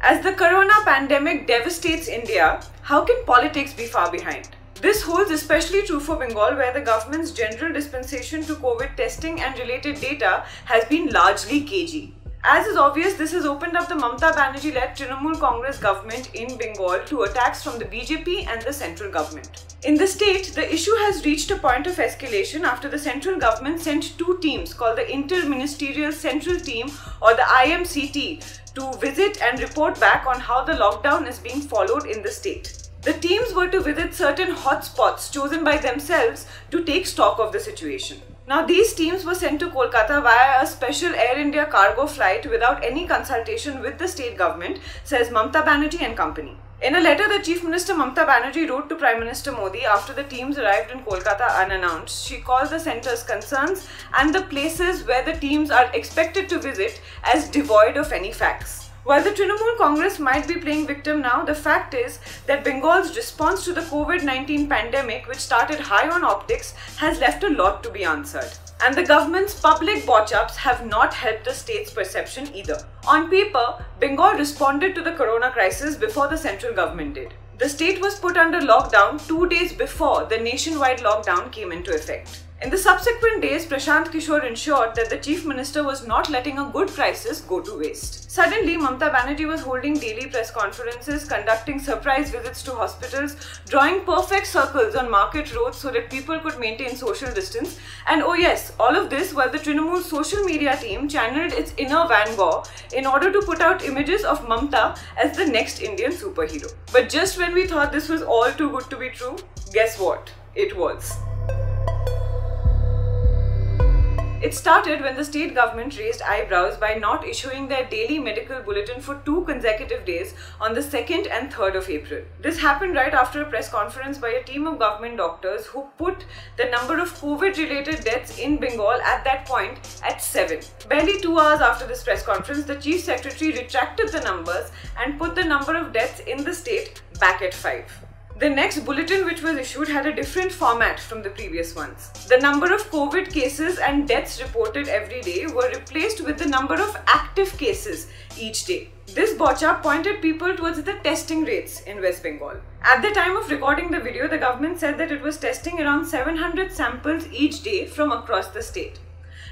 As the corona pandemic devastates India, how can politics be far behind? This holds especially true for Bengal, where the government's general dispensation to COVID testing and related data has been largely cagey. As is obvious, this has opened up the Mamata Banerjee-led Trinamool Congress government in Bengal to attacks from the BJP and the central government. In the state, the issue has reached a point of escalation after the central government sent two teams called the Inter-Ministerial Central Team or the IMCT to visit and report back on how the lockdown is being followed in the state. The teams were to visit certain hotspots chosen by themselves to take stock of the situation. Now, these teams were sent to Kolkata via a special Air India cargo flight without any consultation with the state government, says Mamata Banerjee and company. In a letter that Chief Minister Mamata Banerjee wrote to Prime Minister Modi after the teams arrived in Kolkata unannounced, she called the centre's concerns and the places where the teams are expected to visit as devoid of any facts. While the Trinamool Congress might be playing victim now, the fact is that Bengal's response to the COVID-19 pandemic, which started high on optics, has left a lot to be answered. And the government's public botch-ups have not helped the state's perception either. On paper, Bengal responded to the corona crisis before the central government did. The state was put under lockdown 2 days before the nationwide lockdown came into effect. In the subsequent days, Prashant Kishore ensured that the Chief Minister was not letting a good crisis go to waste. Suddenly, Mamata Banerjee was holding daily press conferences, conducting surprise visits to hospitals, drawing perfect circles on market roads so that people could maintain social distance. And oh yes, all of this while the Trinamool social media team channeled its inner Van Gogh in order to put out images of Mamata as the next Indian superhero. But just when we thought this was all too good to be true, guess what? It was. It started when the state government raised eyebrows by not issuing their daily medical bulletin for 2 consecutive days on the 2nd and 3rd of April. This happened right after a press conference by a team of government doctors who put the number of COVID-related deaths in Bengal at that point at 7. Barely 2 hours after this press conference, the Chief Secretary retracted the numbers and put the number of deaths in the state back at 5. The next bulletin which was issued had a different format from the previous ones. The number of COVID cases and deaths reported every day were replaced with the number of active cases each day. This botch-up pointed people towards the testing rates in West Bengal. At the time of recording the video, the government said that it was testing around 700 samples each day from across the state.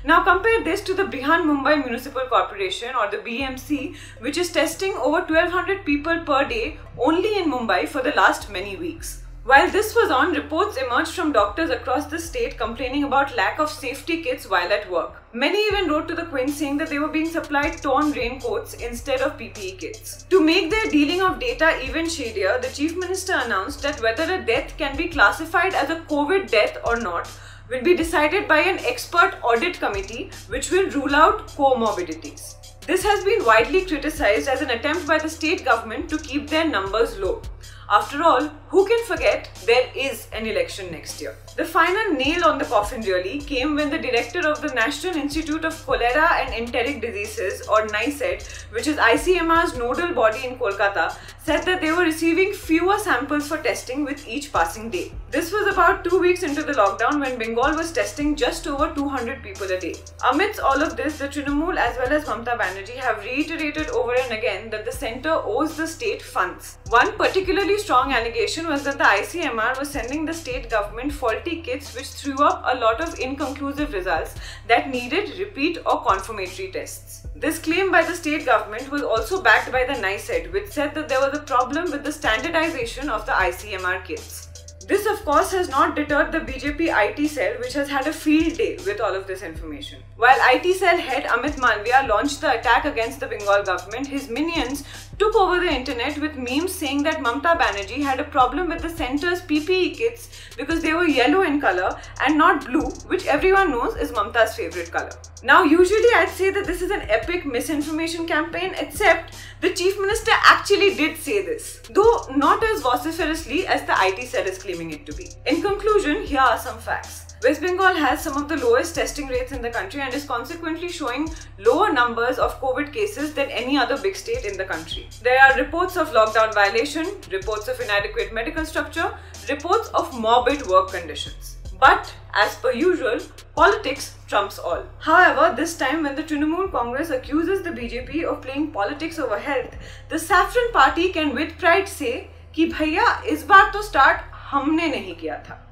Now compare this to the Brihan-Mumbai Municipal Corporation or the BMC, which is testing over 1200 people per day only in Mumbai for the last many weeks. While this was on, reports emerged from doctors across the state complaining about lack of safety kits while at work. Many even wrote to the Quint saying that they were being supplied torn raincoats instead of PPE kits. To make their dealing of data even shadier, the Chief Minister announced that whether a death can be classified as a COVID death or not will be decided by an expert audit committee which will rule out comorbidities. This has been widely criticized as an attempt by the state government to keep their numbers low. After all, who can forget there is an election next year? The final nail on the coffin really came when the director of the National Institute of Cholera and Enteric Diseases or NICED, which is ICMR's nodal body in Kolkata, said that they were receiving fewer samples for testing with each passing day. This was about 2 weeks into the lockdown when Bengal was testing just over 200 people a day. Amidst all of this, the Trinamool as well as Mamata Banerjee have reiterated over and again that the centre owes the state funds. One particularly strong allegation was that the ICMR was sending the state government faulty kits which threw up a lot of inconclusive results that needed repeat or confirmatory tests. This claim by the state government was also backed by the NICED, which said that there was a problem with the standardization of the ICMR kits. This of course has not deterred the BJP IT cell, which has had a field day with all of this information. While IT cell head Amit Malviya launched the attack against the Bengal government, his minions took over the internet with memes saying that Mamata Banerjee had a problem with the centre's PPE kits because they were yellow in colour and not blue, which everyone knows is Mamata's favourite colour. Now usually I'd say that this is an epic misinformation campaign, except the Chief Minister actually did say this, though not as vociferously as the IT cell is claiming it to be. In conclusion, here are some facts. West Bengal has some of the lowest testing rates in the country and is consequently showing lower numbers of COVID cases than any other big state in the country. There are reports of lockdown violation, reports of inadequate medical structure, reports of morbid work conditions. But As per usual, politics trumps all. However, this time when the Trinamool Congress accuses the BJP of playing politics over health, the Saffron Party can with pride say कि भैया इस बार तो start हमने नहीं किया था.